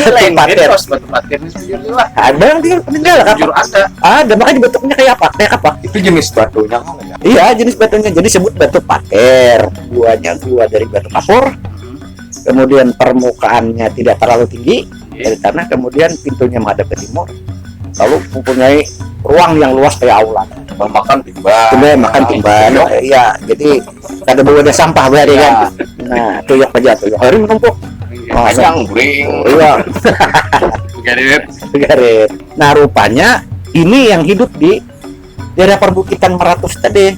Lain patir. batu patir ini sendiri lah. Ada yang tinggal peninggal kan? Jujur ada. Ada, makanya bentuknya kayak apa? Kayak apa? Itu jenis batunya kan ya. Iya, jenis batunya. Jadi sebut batu patir. Guanya gua dari batu kapur. Kemudian permukaannya tidak terlalu tinggi dari tanah. Kemudian pintunya menghadap ke timur. Lalu mempunyai ruang yang luas kayak aula. Makan timbang. Coba makan timbang. Iya, jadi kada bawa ada sampah berarti kan. Nah, tuyok aja tuyok. Hari menumpuk. Panjang guring. Iya. Garit. Garet. Nah, rupanya ini yang hidup di daerah perbukitan Meratus tadi.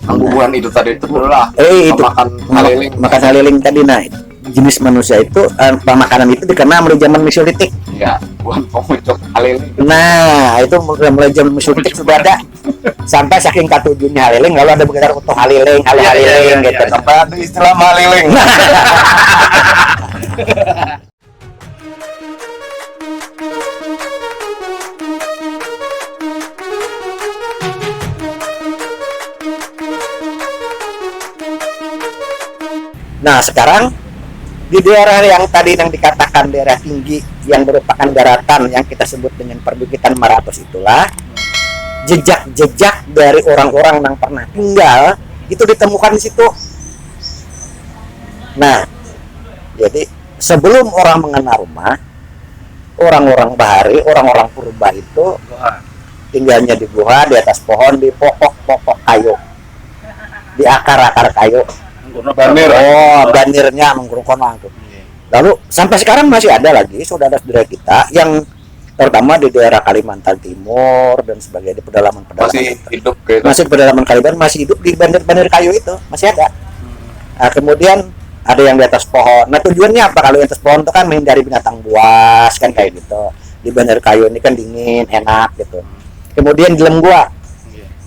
Anggubuan itu tadi itu lah. Itu makan haliling. Makan haliling tadi. Nah, jenis manusia itu makanan itu dikenal mulai zaman Mesolitik. Ya, bukan pemuncuk haliling. Nah, itu mulai zaman Mesolitik sudah ada. Sampai saking katujunya haliling, lalu ada beredar foto haliling, haliling gitu. Sampai ada istilah haliling. Nah, sekarang di daerah yang tadi yang dikatakan daerah tinggi yang merupakan daratan yang kita sebut dengan perbukitan Meratus itulah jejak-jejak dari orang-orang yang pernah tinggal itu ditemukan di situ. Nah, jadi sebelum orang mengenal rumah, orang-orang bahari, orang-orang purba itu tinggalnya di gua, di atas pohon, di pokok-pokok kayu, di akar-akar kayu. Banir. Oh, banirnya menggerukon langsung. Lalu sampai sekarang masih ada lagi saudara-saudara kita yang terutama di daerah Kalimantan Timur dan sebagainya di pedalaman-pedalaman Masih hidup gitu. masih di pedalaman Kalimantan masih hidup di banir-banir kayu itu masih ada. Nah, kemudian ada yang di atas pohon. Nah, tujuannya apa? Kalau di atas pohon itu kan menghindari binatang buas kan kayak gitu. Di banir kayu ini kan dingin, enak gitu. Kemudian di dalam gua.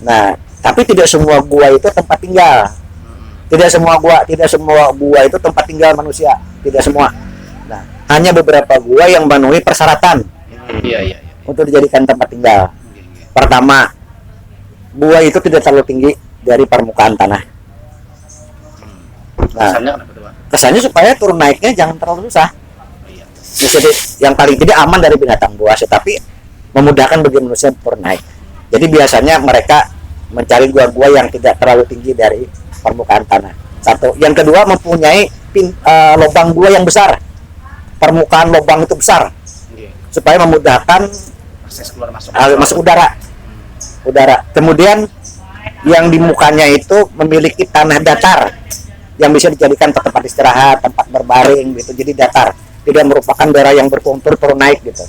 Nah, tapi tidak semua gua itu tempat tinggal. Tidak semua gua itu tempat tinggal manusia, tidak semua. Nah, hanya beberapa gua yang memenuhi persyaratan Iya. untuk dijadikan tempat tinggal. Pertama, gua itu tidak terlalu tinggi dari permukaan tanah. Nah, Kesannya kenapa tuh, Pak? kesannya supaya turun naiknya jangan terlalu susah. Iya. Jadi yang paling tidak aman dari binatang buas, tetapi memudahkan bagi manusia turun naik. Jadi biasanya mereka mencari gua-gua yang tidak terlalu tinggi dari permukaan tanah. Satu. Yang kedua, mempunyai lubang gua yang besar. Permukaan lubang itu besar supaya memudahkan Akses keluar masuk. masuk udara. Kemudian yang di mukanya itu memiliki tanah datar yang bisa dijadikan tempat istirahat, tempat berbaring gitu. Jadi datar, tidak merupakan daerah yang berkontur turun naik gitu.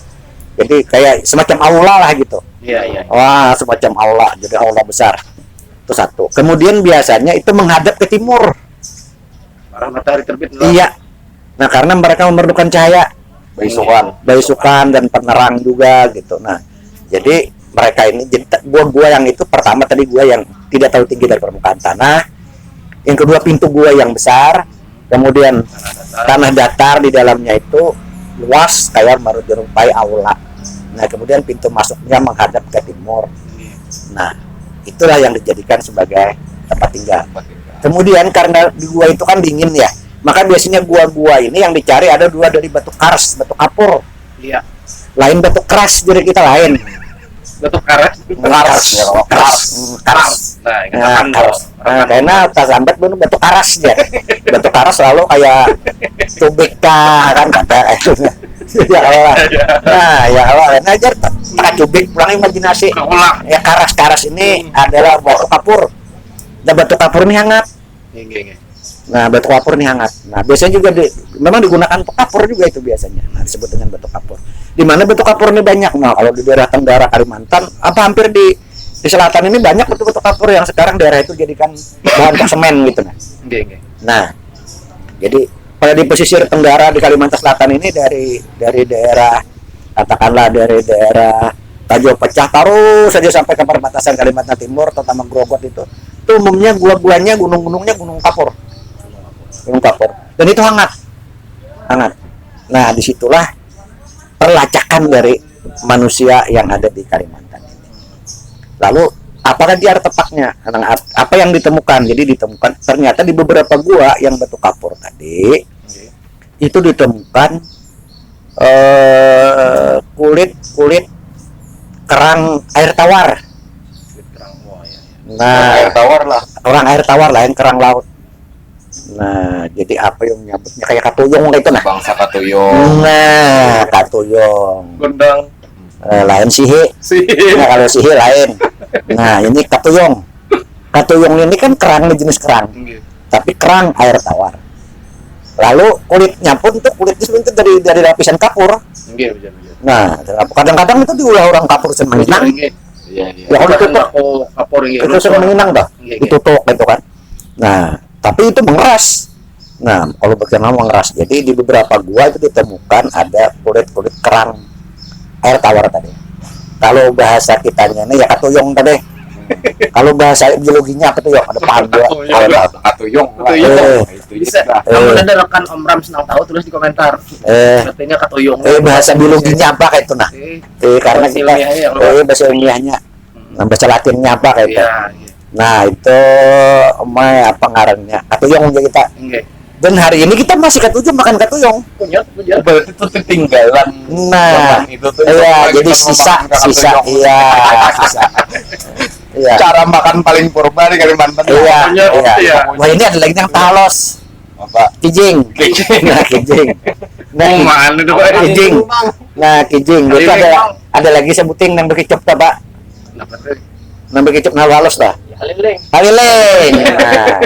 Jadi kayak semacam aula lah gitu. Iya. Wah, semacam aula, jadi aula besar. Itu satu. Kemudian biasanya itu menghadap ke timur. Arah matahari terbit. Iya. Nah, karena mereka memerlukan cahaya, baisukan dan penerang juga gitu. Nah, jadi mereka ini jadi gua yang itu pertama tadi gua yang tidak terlalu tinggi dari permukaan tanah. Yang kedua, pintu gua yang besar. Kemudian tanah datar di dalamnya itu luas kayak menyerupai aula. Nah, kemudian pintu masuknya menghadap ke timur. Nah, itulah yang dijadikan sebagai tempat tinggal. Kemudian karena di gua itu kan dingin ya, maka biasanya gua-gua ini yang dicari ada dua dari batu kars, batu kapur. Iya. Lain batu keras dari kita lain. Batu karas. Kars. Nah, Kars. Nah, karena tas lambat bener batu karas dia. Batu karas selalu kayak tubik kan kata itu. Ya Allah. Nah, ya Allah. Nah, ajar tak cubik pulang imajinasi. Ya karas ini adalah batu kapur. Dan batu kapur ini hangat. Nah, batu kapur ini hangat. Nah, biasanya juga memang digunakan untuk kapur juga itu biasanya. Nah, disebut dengan batu kapur. Di mana batu kapur ini banyak. Nah, kalau di daerah Tenggara Kalimantan, hampir di selatan ini banyak batu-batu kapur yang sekarang daerah itu jadikan bahan untuk semen gitu nah. Nah, jadi pada di pesisir Tenggara di Kalimantan Selatan ini dari daerah katakanlah dari daerah Tajo Pecah taruh saja sampai ke perbatasan Kalimantan Timur terutama Grogot itu umumnya gua-guanya gunung-gunungnya gunung kapur. Dan itu hangat. Nah, disitulah perlacakan dari manusia yang ada di Kalimantan ini. Lalu apakah dia artefaknya? Apa yang ditemukan? Jadi ditemukan ternyata di beberapa gua yang batu kapur tadi itu ditemukan kulit kerang air tawar. Kerang, wah ya. Nah, Air tawar lah. kerang air tawar lah yang kerang laut. Nah, jadi apa yang nyebutnya kayak katuyong gitu nah. Bangsa katuyong. Nah, katuyong. Gondang. Lain sihi. Sih. Nah, kalau sihi lain. Nah, ini katuyong. Katuyong ini kan kerang, jenis kerang, tapi kerang air tawar. Lalu kulitnya pun tuh kulitnya sebenarnya dari lapisan kapur. Nggih, bener. Nah, kadang-kadang itu diulah orang kapur semenang. Iya, iya. Ya kalau ditutup, kapur nggih. itu sering menginang dah. Nggih, nggih. Ditutup gitu kan. Nah, tapi itu mengeras. Nah, kalau bagian mengeras. Jadi di beberapa gua itu ditemukan ada kulit-kulit kerang air tawar tadi. Kalau bahasa kitanya nih ya katuyong tadi. Kalau bahasa biologinya apa tuh ya? Ada panda, Katuyong. Itu Bisa. juga. Kamu ada rekan Om Ram senang tahu tulis di komentar. Artinya katuyong. bahasa biologinya apa kayak itu nah? Karena bahasa kita ilmiahnya ya, kalau- bahasa ilmiahnya. Nah, bahasa latinnya apa kayak itu? Iya, Nah, itu apa ngarannya? Katuyong aja kita. nggih. Dan hari ini kita masih katuyong, makan katuyong. Punya. Berarti itu ketinggalan. Nah, zaman itu tuh. iya, Kita jadi mau sisa, makan katuyong. iya, sisa. Iya. Cara makan paling purba di Kalimantan. Iya, Punya, iya. iya. Wah, ini ada lagi yang talos. Apa? Kijing. Nah, kijing. Nah, Mana itu Pak? kijing. Nah, kijing. Itu Haliling, ada lagi sebuting nang bekicok ta, Pak. Kenapa tuh? Nang bekicok na halus lah. Haliling. Haliling. Nah,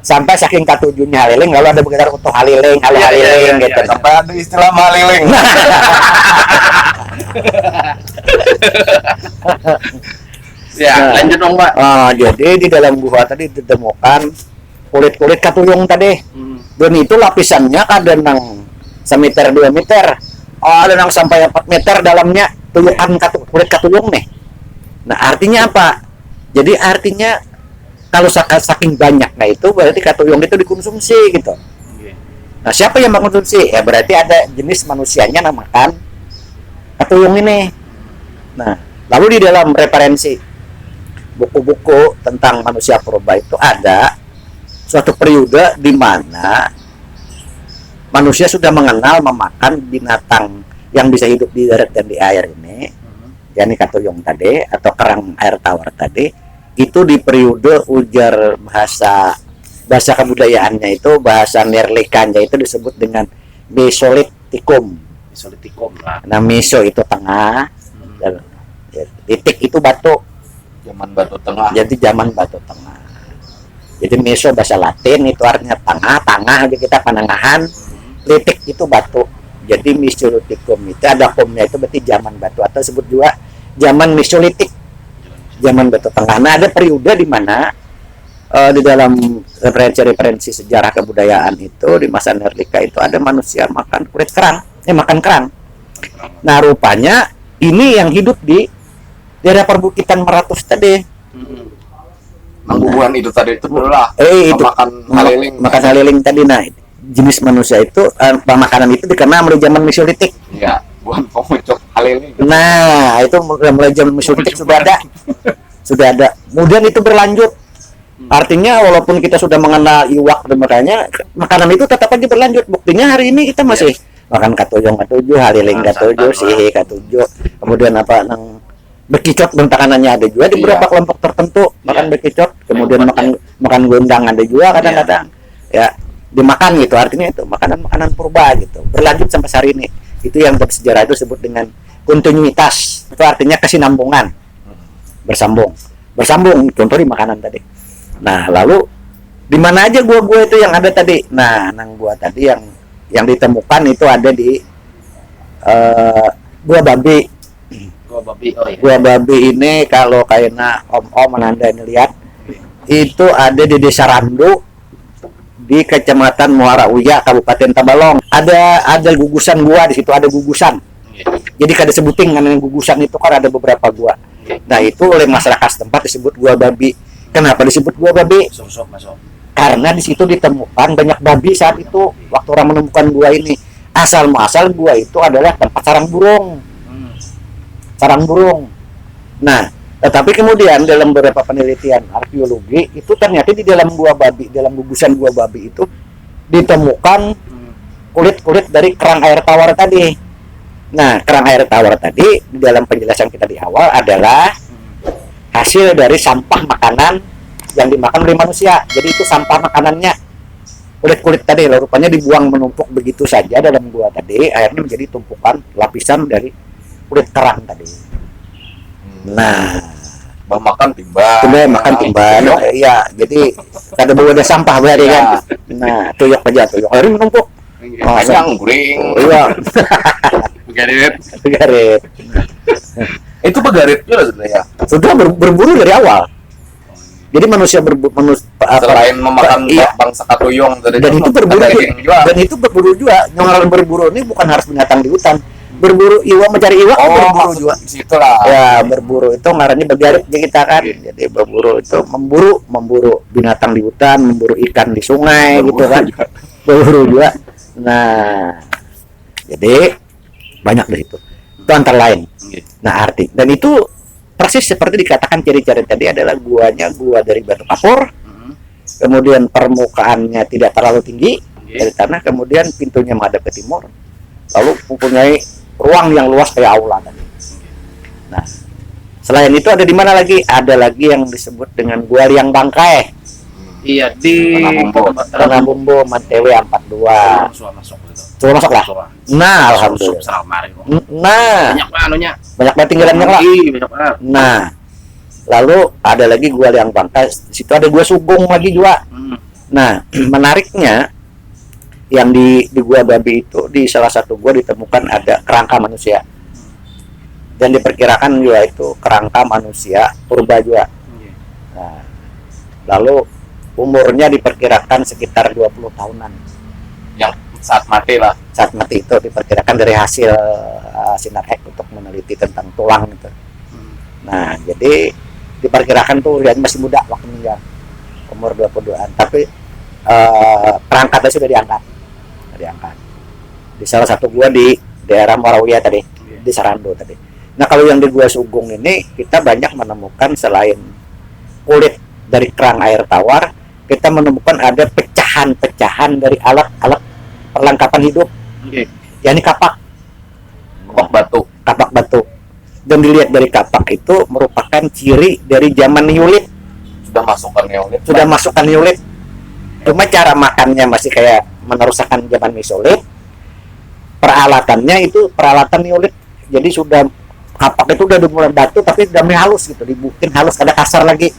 sampai saking katujunya haliling lalu ada begitu untuk haliling, halo Iya, iya, haliling iya, gitu. iya. Sampai ada istilah maliling. Ya, Nah. lanjut dong, Pak. Jadi di dalam gua tadi ditemukan kulit-kulit katuyong tadi. Dan itu lapisannya ada nang 1 meter 2 meter. Ada nang sampai 4 meter dalamnya tuyukan kulit katuyong nih. Nah, artinya apa? Jadi artinya kalau saking banyaknya itu berarti katuyong itu dikonsumsi gitu. Nah, siapa yang mengkonsumsi? Ya berarti ada jenis manusianya yang makan katuyong ini. Nah, lalu di dalam referensi buku-buku tentang manusia purba itu ada suatu periode di mana manusia sudah mengenal memakan binatang yang bisa hidup di darat dan di air ini, yakni katuyong tadi atau kerang air tawar tadi. Itu di periode ujar bahasa kebudayaannya itu bahasa Neolitanya itu disebut dengan Mesolitikum. Mesolitikum lah. Nah, meso itu tengah, dan titik itu batu. Zaman Batu Tengah. Jadi zaman Batu Tengah. Jadi meso bahasa Latin itu artinya tengah aja kita penengahan. Litik itu batu. Jadi Mesolitikum itu ada komnya itu berarti zaman batu atau sebut juga zaman Mesolitik. Zaman Batu Tengah. Nah, ada periode di mana di dalam referensi sejarah kebudayaan itu di masa Neolika itu ada manusia makan kulit kerang, makan kerang. Nah, rupanya ini yang hidup di daerah perbukitan Meratus tadi. Manggubuhan itu tadi itu lah. Itu Makan haliling. Makan haliling tadi. Nah, jenis manusia itu makanan itu dikenal mulai zaman Mesolitik. Iya, bukan pengucuk haliling. Nah, itu mulai zaman Mesolitik sudah ada. Sudah ada. Kemudian itu berlanjut. Artinya walaupun kita sudah mengenal iwak dan makanya makanan itu tetap aja berlanjut. Buktinya hari ini kita masih makan katuyong katujuh, haliling katujuh, sihi katujuh. Kemudian apa nang bekicot bentangannya ada juga di beberapa kelompok tertentu makan bekicot. Kemudian makan gondang ada juga kadang-kadang. Ya, dimakan gitu. Artinya itu makanan-makanan purba gitu. Berlanjut sampai hari ini. Itu yang dalam sejarah itu disebut dengan kontinuitas. Itu artinya kesinambungan. Bersambung contoh di makanan tadi. Nah, lalu di mana aja gua itu yang ada tadi? Nah, nang gua tadi yang ditemukan itu ada di gua babi. Gua babi. Oh iya. Gua babi ini kalau kayaknya om Anda ini lihat itu ada di Desa Randu di Kecamatan Muara Uya, Kabupaten Tabalong. Ada gugusan gua di situ, ada gugusan. Jadi kada sebuting kan yang gugusan itu kan ada beberapa gua. Nah, itu oleh masyarakat setempat disebut gua babi. Kenapa disebut gua babi? Masuk. Karena di situ ditemukan banyak babi saat itu waktu orang menemukan gua ini. Asal muasal gua itu adalah tempat sarang burung. Nah, tetapi kemudian dalam beberapa penelitian arkeologi itu ternyata di dalam gua babi, dalam gugusan gua babi itu ditemukan kulit-kulit dari kerang air tawar tadi. Nah, kerang air tawar tadi di dalam penjelasan kita di awal adalah hasil dari sampah makanan yang dimakan oleh manusia. Jadi itu sampah makanannya, kulit-kulit tadi rupanya dibuang menumpuk begitu saja dalam gua tadi, akhirnya menjadi tumpukan lapisan dari kulit kerang tadi. Nah, makan timbang. sudah makan timbang. Iya, jadi kada boleh ada sampah berarti kan. Nah, tuyok aja tuyok. Akhirnya menumpuk. Panjang guring. Iya. Begarit. Garet. Itu begarit juga sebenarnya. Sudah berburu dari awal. Jadi manusia Selain memakan iya. bangsa katuyung Dan itu berburu juga. dan itu berburu juga. Yang berburu ini bukan harus binatang di hutan. Berburu iwa, mencari iwa kan berburu juga. Situlah. Ya, berburu itu ngarannya begarit ya kita kan. Jadi berburu itu memburu binatang di hutan, memburu ikan di sungai gitu kan. Berburu juga. Nah, jadi banyak dari itu. Itu antara lain. Nah, arti dan itu persis seperti dikatakan ciri-ciri tadi adalah gua dari batu kapur, kemudian permukaannya tidak terlalu tinggi dari tanah, kemudian pintunya menghadap ke timur, lalu mempunyai ruang yang luas kayak aula tadi. Nah, selain itu ada di mana lagi? Ada lagi yang disebut dengan gua liang bangkai. Iya, di Tanah Bumbu Mantewe 42. masuk gitu. Coba masuk lah. Nah, alhamdulillah. Nah, Banyak pak anunya. banyak banget tinggalannya lah. Banyak banget. Nah, lalu ada lagi gua liang bangkai. Situ ada gua Sugong lagi juga. Nah, menariknya yang di Gua Babi itu di salah satu gua ditemukan ada kerangka manusia. Dan diperkirakan juga itu kerangka manusia purba juga. Nah, lalu umurnya diperkirakan sekitar 20 tahunan. Yang saat mati lah. Saat mati itu diperkirakan dari hasil sinar Hek untuk meneliti tentang tulang itu. Nah, jadi diperkirakan tuh dia masih muda waktu meninggal. Umur 22-an. Tapi perangkatnya sudah diangkat. Di salah satu gua di daerah Morawiyah tadi, di Sarando tadi. Nah, kalau yang di Gua Sugong ini kita banyak menemukan selain kulit dari kerang air tawar, kita menemukan ada pecahan-pecahan dari alat-alat perlengkapan hidup. Yakni kapak batu. Dan dilihat dari kapak itu merupakan ciri dari zaman Neolith. Sudah masukkan Neolith. Cuma cara makannya masih kayak meneruskan zaman Mesolith. Peralatannya itu peralatan Neolith. Jadi sudah kapak itu udah mulai batu tapi udah mulai halus gitu, dibikin halus, ada kasar lagi.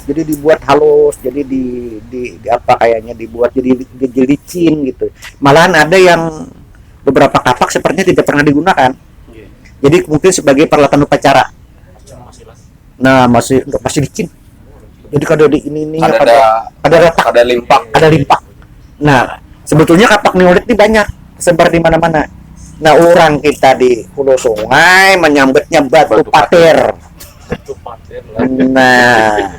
Jadi dibuat halus, jadi di apa kayaknya dibuat jadi licin gitu. Malahan ada yang beberapa kapak sepertinya tidak pernah digunakan. Jadi mungkin sebagai peralatan upacara. Nah, masih licin. Jadi kalau di ini ada retak, ada limpak. Nah, sebetulnya kapak Neolith ini banyak sebar di mana-mana. Nah, orang kita di hulu sungai menyambutnya batu patir. Nah,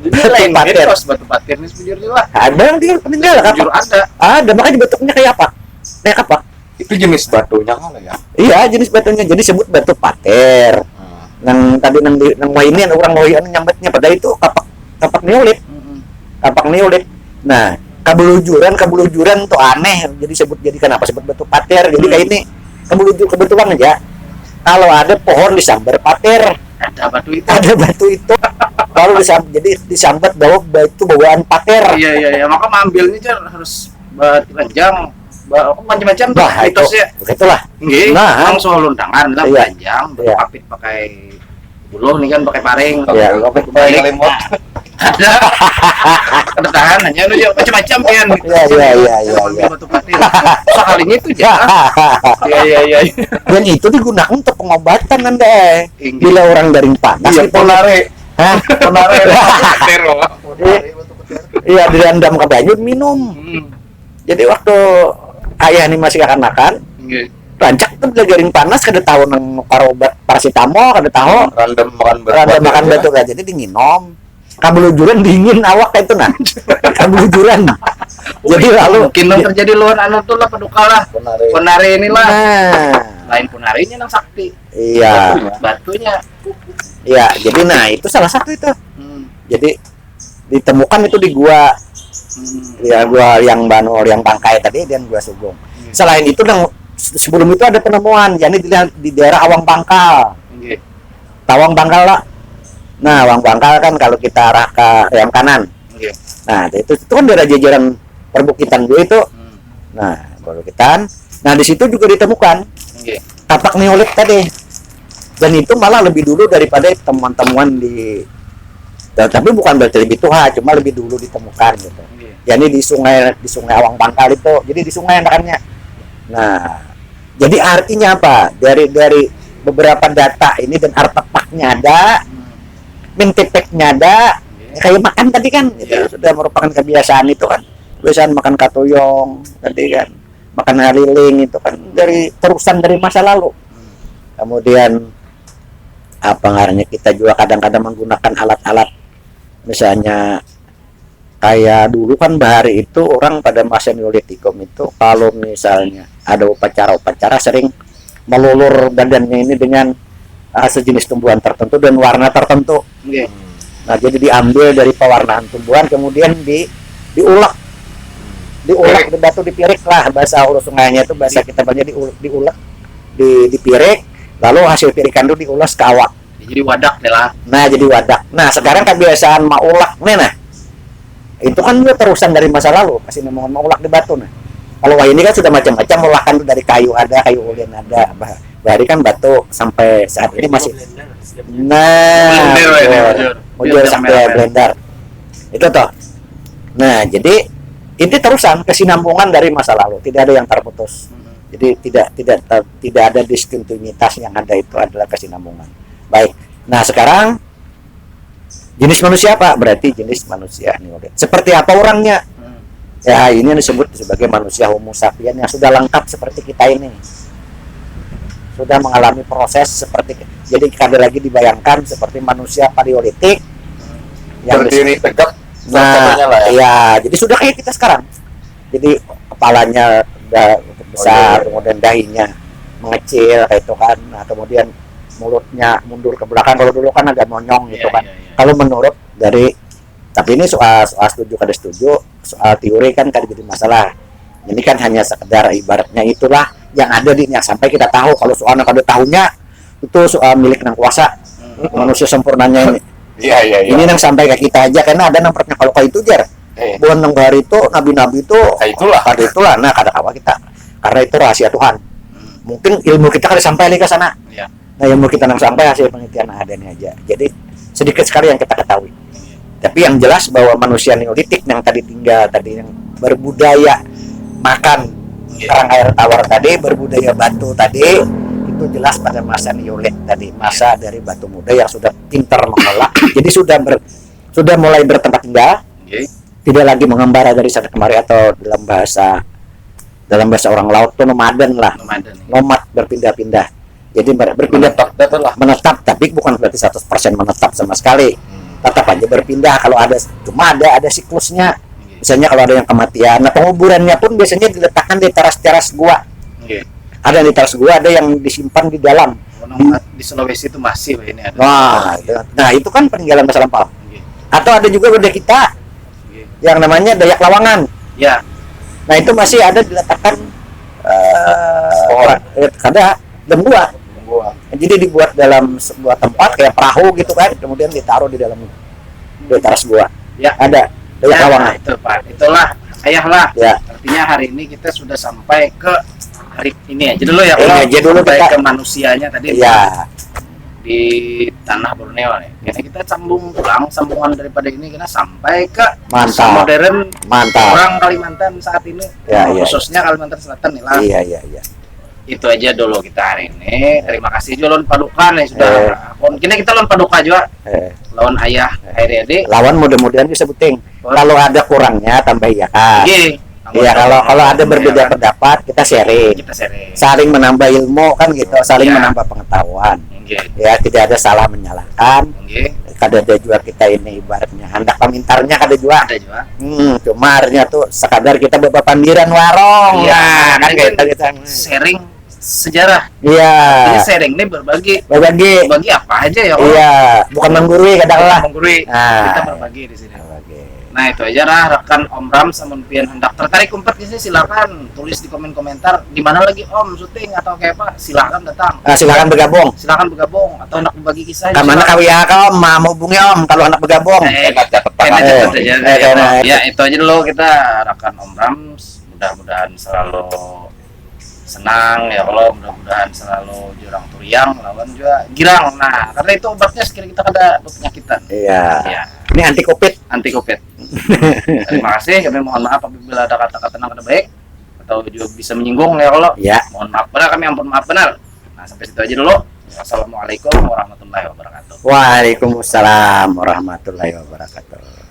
batu patir ini sebenarnya ada yang dia peninggal jujur kapak. ada. Makanya bentuknya kayak apa? Kayak kapak. Itu jenis batunya kali ya. Iya, jenis batunya. Jadi sebut batu patir. Yang tadi nang ini orang Wayan nyambutnya pada itu kapak Neolith. Kapak Neolith. Nah, kabelujuran tuh aneh. Jadi kenapa sebut batu patir? Jadi kayak ini kebetulan aja. Kalau ada pohon disambar patir, Ada batu itu. Kalau disambat bawaan patir. Iya. Maka mengambilnya aja harus panjang, macam-macam tuh Nah, mitosnya. Begitulah. Nah, langsung lundangan lah Iya. panjang, Iya. kapit pakai buluh nih kan pakai paring. Ya, Pakai limut. Ada tahan hanya lu macam-macam kan. Iya. Batu patir. Sekalinya itu aja. Iya. Dan itu digunakan untuk pengobatan Anda. Bila orang garing panas Iya, gitu. ponare. Hah? Ponare. Patir loh. Iya, direndam ke banyu minum. Jadi waktu ayah ini masih kanakan, rancak tuh bila garing panas kada tahu nang obat paracetamol, kada tahu. Random Makan batu kan. Jadi dinginom. Kabelujuran dingin awak kayak itu nah. Kabelujuran. Jadi lalu mungkin terjadi luar anu tuh lah paduka lah. Ponare inilah. Nah, Lain ponare ini nang sakti. iya. Batunya. Iya, jadi nah itu salah satu itu. Jadi ditemukan itu di gua ya gua yang Banul yang Bangkai tadi dan gua Sugong. Selain itu sebelum itu ada penemuan, yakni di daerah Awang Bangkal. Nggih. Tawang Bangkal lah. Nah, Awang Bangkal kan kalau kita arah ke Riam Kanan. Nggih. Nah, itu kan daerah jajaran perbukitan gue itu. Nah, perbukitan. Nah, di situ juga ditemukan Nggih. tapak neolit tadi. Dan itu malah lebih dulu daripada temuan-temuan di tapi bukan berarti lebih tua, cuma lebih dulu ditemukan gitu. Nggih. Jadi di sungai Awang Bangkal itu. Jadi di sungai anakannya. Nah, jadi artinya apa? Dari beberapa data ini dan artefaknya ada, mentipeknya ada, kayak makan tadi kan, itu sudah merupakan kebiasaan itu kan, kebiasaan makan katoyong tadi kan, makan haliling itu kan dari terusan dari masa lalu. Kemudian apa ngarannya, kita juga kadang-kadang menggunakan alat-alat, misalnya kayak dulu kan bahari itu orang pada masa Neolitikum itu kalau misalnya ada upacara-upacara sering melulur badannya ini dengan sejenis tumbuhan tertentu dan warna tertentu. Nggih. Nah, jadi diambil dari pewarnaan tumbuhan kemudian diulek di batu dipirik lah, bahasa hulu sungainya itu, bahasa kita banyak diulek dipirik, lalu hasil pirikan itu diulas ke awak. Jadi wadak deh lah. Nah, jadi wadak. Nah, sekarang kebiasaan maulak nih, nah itu kan juga terusan dari masa lalu, masih nemuan maulak di batu. Nah, kalau ini kan sudah macam-macam, ulakan tuh dari kayu ada, kayu ulin ada, dari kan batu sampai saat ini masih. Nah, mujur sampai blender itu toh. Nah, jadi ini terusan kesinambungan dari masa lalu, tidak ada yang terputus. Jadi tidak ada diskontinuitas, yang ada itu adalah kesinambungan. Baik. Nah, sekarang jenis manusia apa? Berarti jenis manusia Neolith. Seperti apa orangnya? Ya, ini yang disebut sebagai manusia Homo sapien yang sudah lengkap seperti kita ini. Sudah mengalami proses seperti, jadi kada lagi dibayangkan seperti manusia Paleolitik yang berdiri tegak. Nah, lah ya, jadi sudah kayak kita sekarang. Jadi kepalanya udah besar, kemudian dahinya mengecil kayak itu kan. Nah, kemudian mulutnya mundur ke belakang. Kalau dulu kan agak monyong gitu kan. Kalau menurut dari, tapi ini soal setuju kada setuju, soal teori kan kada jadi masalah. Ini kan hanya sekedar ibaratnya itulah yang ada di, yang sampai kita tahu. Kalau soalnya kada tahunya itu soal milik nang kuasa, manusia sempurnanya ini. Iya. Ini yang sampai ke kita aja, karena ada nampaknya kalau kayak itu jar. Bukan nang bahari itu, nabi-nabi itu kada itulah. Nah, kada kawa kita. Karena itu rahasia Tuhan. Mungkin ilmu kita kada sampai lagi ke sana. Iya. Nah, ilmu kita nang sampai hasil penelitian adanya aja. Jadi sedikit sekali yang kita ketahui. Tapi yang jelas bahwa manusia Neolitik yang tadi tinggal tadi, yang berbudaya makan kerang air tawar tadi, berbudaya batu tadi, itu jelas pada masa Neolith tadi, masa dari batu muda yang sudah pintar mengolah. Jadi sudah mulai bertempat tinggal, tidak lagi mengembara dari sana kemari, atau dalam bahasa orang laut itu nomaden lah, nomad, berpindah-pindah. Jadi berpindah menetap, tapi bukan berarti 100% menetap sama sekali. Tetap aja berpindah kalau ada, cuma ada siklusnya. Misalnya kalau ada yang kematian, nah penguburannya pun biasanya diletakkan di teras-teras gua. Ada di teras gua, ada yang disimpan di dalam. Di Sulawesi itu masih ini ada. Nah, itu kan peninggalan masa lampau. Atau ada juga benda kita yang namanya Dayak Lawangan. Ya. Nah, itu masih ada diletakkan ada dalam gua. Jadi dibuat dalam sebuah tempat kayak perahu gitu kan, kemudian ditaruh di dalam di teras gua. Ya, ada Dayak Lawangan. Itu Pak. Itulah ayah lah. Ya. Artinya hari ini kita sudah sampai ke hari ini aja dulu ya. Ini aja dulu sampai kita ke manusianya tadi. Ya. Di tanah Borneo nih. Karena kita sambungan daripada ini kita sampai ke masa modern orang Kalimantan saat ini. Ya, khususnya Kalimantan Selatan nih lah. Iya. Itu aja dulu kita hari ini. Terima kasih juga lawan Paduka nih sudah. Kini kita lawan Paduka juga. Lawan ayah Haryadi. Lawan mudah-mudahan bisa buting. Kalau ada kurangnya tambah ya kan. Iya, kalau ada berbeda pendapat kita sharing. Saling menambah ilmu kan gitu, saling menambah pengetahuan. Ya, tidak ada salah menyalahkan. Kada ada juga kita ini ibaratnya hendak pemintarnya kada juga. Cuma artinya tuh sekadar kita berpandiran warung. Iya, kan kita sharing sejarah. Iya. Ini sharing nih berbagi apa aja ya. Iya, bukan menggurui kadang lah. Menggurui. Kita berbagi di sini. Nah itu aja lah rekan Om Ram, samun pian hendak tertarik umpet sih silakan tulis di komen komentar di mana lagi Om syuting atau kayak apa, silakan datang. Silakan bergabung. Silakan bergabung atau hendak berbagi kisah. Kamana kawi ya Om, mau hubungi Om kalau anak bergabung. Enak catat tangan. Enak aja. enak. Ya itu aja dulu kita rekan Om Ram, mudah-mudahan selalu senang ya Allah, mudah-mudahan selalu jurang turiang lawan juga girang. Nah karena itu obatnya sekiranya kita ada penyakitan. Iya. Ya, Ini anti covid. anti covid. Terima kasih, kami mohon maaf apabila ada kata-kata yang tidak baik atau juga bisa menyinggung ya Allah. Ya. Mohon maaf benar, kami ampun maaf benar. Nah sampai situ aja dulu. Wassalamualaikum warahmatullahi wabarakatuh. Waalaikumsalam warahmatullahi wabarakatuh.